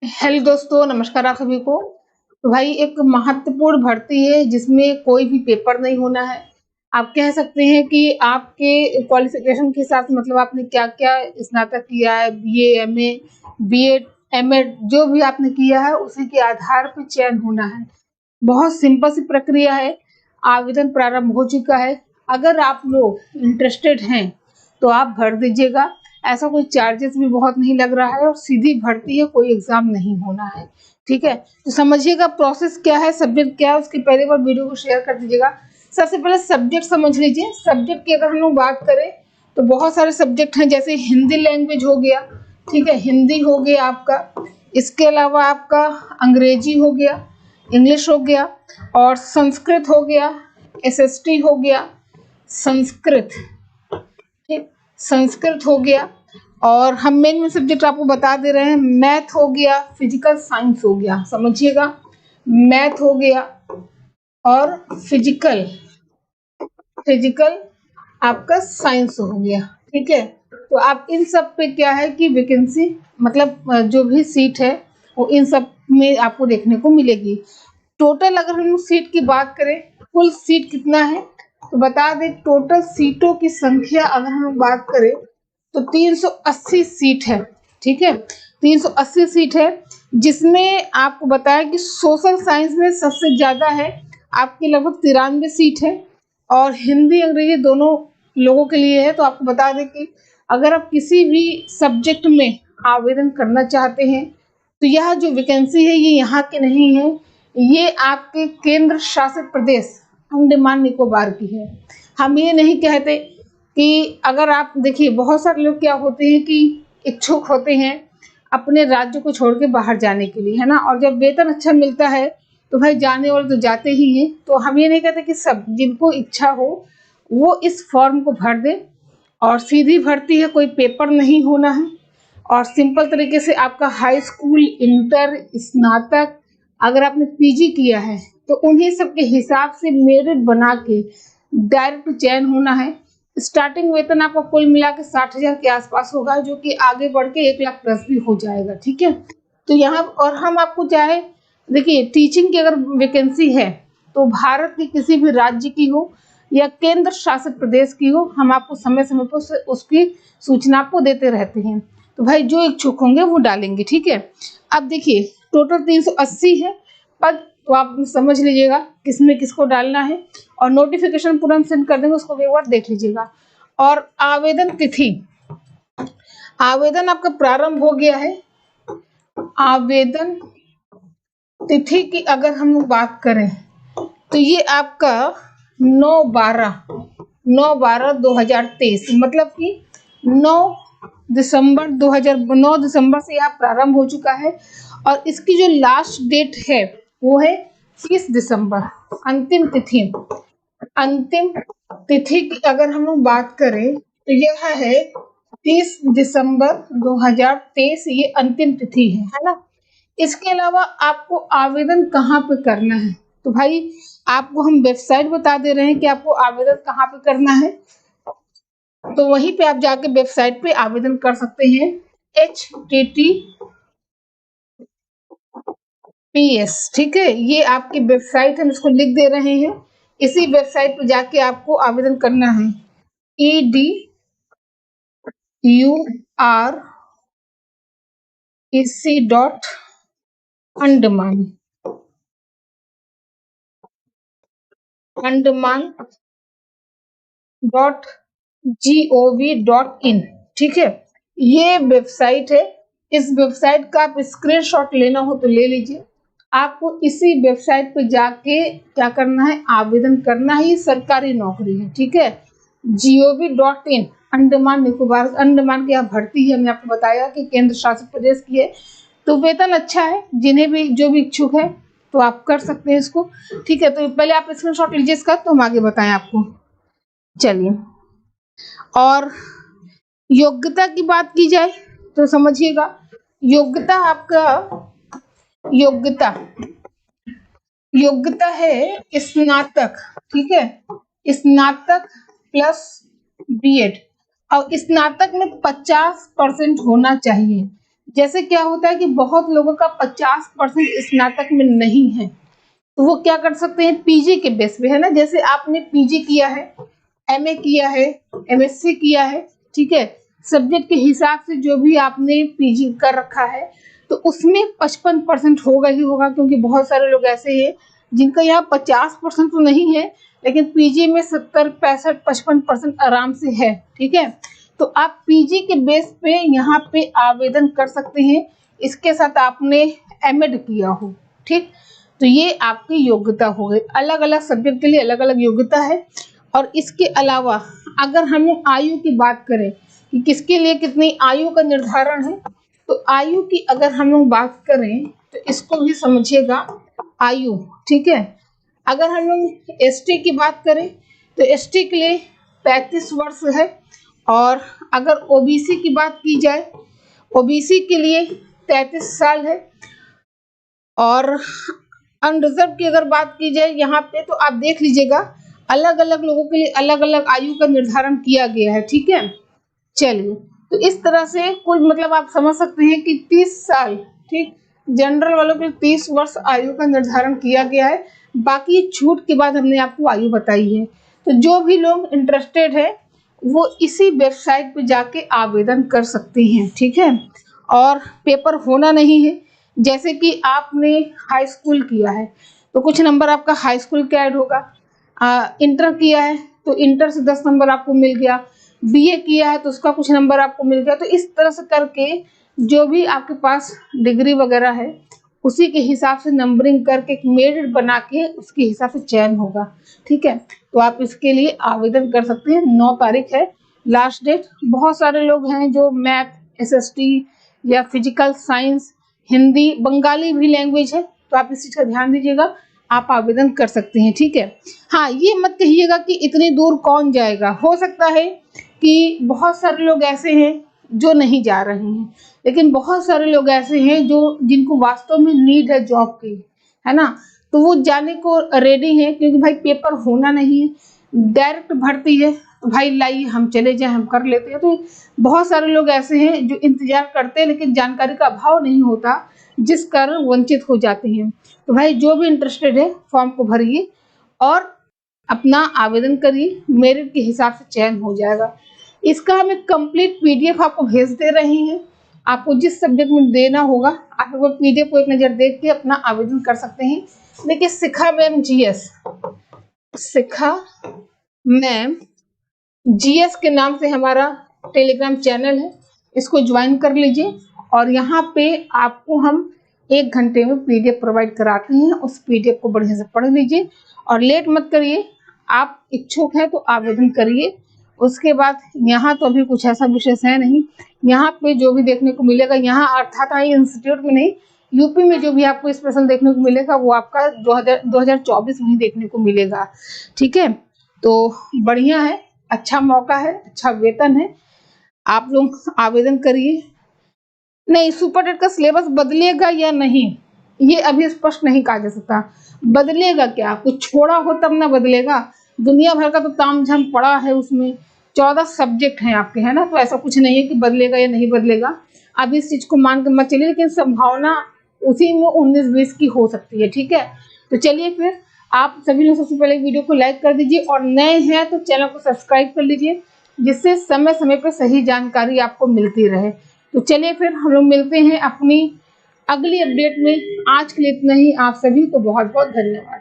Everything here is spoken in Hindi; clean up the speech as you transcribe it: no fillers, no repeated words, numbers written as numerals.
हेलो दोस्तों, नमस्कार आप सभी को। तो भाई एक महत्वपूर्ण भर्ती है जिसमें कोई भी पेपर नहीं होना है। आप कह सकते हैं कि आपके क्वालिफिकेशन के साथ मतलब आपने क्या-क्या स्नातक किया है, बीए, एमए, बीएड, एमएड जो भी आपने किया है उसी के आधार पर चयन होना है। बहुत सिंपल सी प्रक्रिया है। आवेदन प्रारंभ हो चुका है। अगर आप लोग इंटरेस्टेड हैं तो आप भर दीजिएगा। ऐसा कोई चार्जेस भी बहुत नहीं लग रहा है और सीधी भर्ती है, कोई एग्जाम नहीं होना है। ठीक है, तो समझिएगा प्रोसेस क्या है, सब्जेक्ट क्या है। उसके पहले बार वीडियो को शेयर कर दीजिएगा। सबसे पहले सब्जेक्ट समझ लीजिए। सब्जेक्ट की अगर हम लोग बात करें तो बहुत सारे सब्जेक्ट हैं, जैसे हिंदी लैंग्वेज हो गया। ठीक है, हिंदी हो गया आपका। इसके अलावा आपका अंग्रेजी हो गया, इंग्लिश हो गया और संस्कृत हो गया, एसएसटी हो गया, संस्कृत। ठीक, संस्कृत हो गया। और हम मेन सब्जेक्ट आपको बता दे रहे हैं। मैथ हो गया, फिजिकल साइंस हो गया, समझिएगा। मैथ हो गया और फिजिकल फिजिकल आपका साइंस हो गया। ठीक है, तो आप इन सब पे क्या है कि वैकेंसी मतलब जो भी सीट है वो इन सब में आपको देखने को मिलेगी। टोटल अगर हम सीट की बात करें, कुल सीट कितना है तो बता दें। टोटल सीटों की संख्या अगर हम बात करें तो 380 सीट है। ठीक है, 380 सीट है, जिसमें आपको बताया कि सोशल साइंस में सबसे ज्यादा है, आपकी लगभग 93 सीट है। और हिंदी अंग्रेजी दोनों लोगों के लिए है। तो आपको बता दें कि अगर आप किसी भी सब्जेक्ट में आवेदन करना चाहते हैं तो यह जो वैकेंसी है ये यहाँ की नहीं है, ये आपके केंद्र शासित प्रदेश अंडमान निकोबार की है। हम ये नहीं कहते कि अगर आप देखिए, बहुत सारे लोग क्या होते हैं कि इच्छुक होते हैं अपने राज्य को छोड़ के बाहर जाने के लिए, है ना। और जब वेतन अच्छा मिलता है तो भाई जाने वाले तो जाते ही हैं। तो हम ये नहीं कहते कि सब जिनको इच्छा हो वो इस फॉर्म को भर दे। और सीधी भर्ती है, कोई पेपर नहीं होना है। और सिंपल तरीके से आपका हाई स्कूल, इंटर, स्नातक, अगर आपने पीजी किया है तो उन्हीं सब के हिसाब से मेरिट बना के डायरेक्ट चयन होना है। स्टार्टिंग वेतन आपका कुल मिला के 60,000 के आसपास होगा, जो कि आगे बढ़ के 1 लाख प्लस भी हो जाएगा। ठीक है, तो यहाँ और हम आपको चाहे देखिए, टीचिंग की अगर वैकेंसी है तो भारत के किसी भी राज्य की हो या केंद्र शासित प्रदेश की हो, हम आपको समय समय पर उसकी सूचना आपको देते रहते हैं। तो भाई जो इच्छुक होंगे वो डालेंगे। ठीक है, अब देखिए टोटल 380 है पद, तो आप समझ लीजिएगा किसमें किसको डालना है। और नोटिफिकेशन तुरंत सेंड कर देंगे, उसको एक बार देख लीजिएगा। और आवेदन तिथि, आवेदन आपका प्रारंभ हो गया है। आवेदन तिथि की अगर हम बात करें तो ये आपका 9/12/2023 मतलब कि 9 दिसंबर से यह प्रारंभ हो चुका है। और इसकी जो लास्ट डेट है वो है 30 दिसंबर। अंतिम तिथि, अंतिम तिथि की अगर हम लोग बात करें तो यह है 30 दिसंबर 2023, ये अंतिम तिथि है ना। इसके अलावा आपको आवेदन कहाँ पे करना है तो भाई आपको हम वेबसाइट बता दे रहे हैं कि आपको आवेदन कहाँ पे करना है। तो वहीं पे आप जाके वेबसाइट पे आवेदन कर सकते हैं। HTTPS, ठीक है, ये आपकी वेबसाइट हम इसको लिख दे रहे हैं। इसी वेबसाइट पे जाके आपको आवेदन करना है। edurec.अंडमान andaman.gov.in। ठीक है, ये वेबसाइट है। इस वेबसाइट का आप स्क्रीनशॉट लेना हो तो ले लीजिए। आपको इसी वेबसाइट पे जाके क्या करना है, आवेदन करना है। ये सरकारी नौकरी है। ठीक है, gov.in, अंडमान निकोबार, अंडमान की यहाँ भर्ती है। मैंने आपको बताया कि केंद्र शासित प्रदेश की है। तो वेतन अच्छा है, जिन्हें भी जो भी इच्छुक है तो आप कर सकते हैं इसको। ठीक है, तो पहले आप स्क्रीनशॉट लीजिए इसका, तो हम आगे बताएं आपको। चलिए, और योग्यता की बात की जाए तो समझिएगा, योग्यता आपका योग्यता योग्यता है स्नातक। ठीक है, स्नातक प्लस बीएड। और स्नातक में 50% होना चाहिए। जैसे क्या होता है कि बहुत लोगों का 50% स्नातक में नहीं है, तो वो क्या कर सकते हैं, पीजी के बेस पे, है ना। जैसे आपने पीजी किया है, एमए किया है, एमएससी किया है, ठीक है, सब्जेक्ट के हिसाब से जो भी आपने पीजी कर रखा है, तो उसमें 55% होगा ही होगा, क्योंकि बहुत सारे लोग ऐसे हैं जिनका यहाँ 50% तो नहीं है, लेकिन पीजी में 70, 65, 55% आराम से है, ठीक है। तो आप पीजी के बेस पे यहाँ पे आवेदन कर सकते हैं। इसके साथ आपने एमएड किया हो, ठीक, तो ये आपकी योग्यता हो गई। अलग अलग सब्जेक्ट के लिए अलग अलग योग्यता है। और इसके अलावा अगर हम आयु की बात करें कि किसके लिए कितनी आयु का निर्धारण है, तो आयु की अगर हम लोग बात करें तो इसको भी समझिएगा, आयु, ठीक है। अगर हम लोग एसटी की बात करें तो एसटी के लिए 35 वर्ष है। और अगर ओबीसी की बात की जाए, ओबीसी के लिए 33 साल है। और अनरिजर्व की अगर बात की जाए यहाँ पे, तो आप देख लीजिएगा, अलग अलग लोगों के लिए अलग अलग आयु का निर्धारण किया गया है, ठीक है। चलिए, तो इस तरह से कुल मतलब आप समझ सकते हैं कि 30 साल, ठीक, जनरल वालों के 30 वर्ष आयु का निर्धारण किया गया है। बाकी छूट के बाद हमने आपको आयु बताई है। तो जो भी लोग इंटरेस्टेड है वो इसी वेबसाइट पे जाके आवेदन कर सकते हैं, ठीक है। और पेपर होना नहीं है। जैसे कि आपने हाई स्कूल किया है तो कुछ नंबर आपका हाई स्कूल का ऐड होगा। इंटर किया है तो इंटर से 10 नंबर आपको मिल गया। बीए किया है तो उसका कुछ नंबर आपको मिल गया। तो इस तरह से करके जो भी आपके पास डिग्री वगैरह है उसी के हिसाब से नंबरिंग करके एक मेरिट बना के उसके हिसाब से चयन होगा, ठीक है। तो आप इसके लिए आवेदन कर सकते हैं। 9 तारीख है लास्ट डेट। बहुत सारे लोग हैं जो मैथ, एसएसटी या फिजिकल साइंस, हिंदी, बंगाली भी लैंग्वेज है, तो आप इस चीज का ध्यान दीजिएगा, आप आवेदन कर सकते हैं, ठीक है। हाँ, ये मत कहिएगा कि इतनी दूर कौन जाएगा। हो सकता है कि बहुत सारे लोग ऐसे हैं जो नहीं जा रहे हैं, लेकिन बहुत सारे लोग ऐसे हैं जो जिनको वास्तव में नीड है जॉब की, है ना, तो वो जाने को रेडी हैं, क्योंकि भाई पेपर होना नहीं है, डायरेक्ट भर्ती है, तो भाई लाइए हम चले जाए, हम कर लेते हैं। तो बहुत सारे लोग ऐसे हैं जो इंतजार करते हैं, लेकिन जानकारी का अभाव नहीं होता, जिस कारण वंचित हो जाते हैं। तो भाई जो भी इंटरेस्टेड है फॉर्म को भरिए और अपना आवेदन करिए, मेरिट के हिसाब से चयन हो जाएगा। इसका हम एक कंप्लीट पीडीएफ आपको भेज दे रहे हैं। आपको जिस सब्जेक्ट में देना होगा आप वो पीडीएफ को एक नज़र देख के अपना आवेदन कर सकते हैं। देखिए, शिखा मैम जीएस, शिखा मैम जीएस के नाम से हमारा टेलीग्राम चैनल है, इसको ज्वाइन कर लीजिए। और यहाँ पे आपको हम 1 घंटे में पीडीएफ प्रोवाइड कराते हैं। उस पीडीएफ को बढ़िया से पढ़ लीजिए और लेट मत करिए। आप इच्छुक हैं तो आवेदन करिए। उसके बाद यहाँ तो अभी कुछ ऐसा विशेष है नहीं। यहाँ पे जो भी देखने को मिलेगा, यहाँ अर्थात आई इंस्टीट्यूट में नहीं, यूपी में जो भी आपको स्पेशल देखने को मिलेगा वो आपका 2024 में ही देखने को मिलेगा, ठीक है। तो बढ़िया है, अच्छा मौका है, अच्छा वेतन है, आप लोग आवेदन करिए। नहीं, सुपर टेट का सिलेबस बदलेगा या नहीं ये अभी स्पष्ट नहीं कहा जा सकता। बदलेगा क्या, कुछ छोड़ा हो तब ना बदलेगा। दुनिया भर का तो तामझाम पड़ा है उसमें, 14 सब्जेक्ट हैं आपके, है ना। तो ऐसा कुछ नहीं है कि बदलेगा या नहीं बदलेगा। अब इस चीज को मान कर मत चलिए, लेकिन संभावना उसी में 19-20 की हो सकती है, ठीक है। तो चलिए फिर, आप सभी लोग सबसे पहले वीडियो को लाइक कर दीजिए और नए हैं तो चैनल को सब्सक्राइब कर लीजिए, जिससे समय समय पर सही जानकारी आपको मिलती रहे। तो चलिए फिर हम लोग मिलते हैं अपनी अगली अपडेट में। आज के लिए इतना ही। आप सभी को बहुत बहुत धन्यवाद।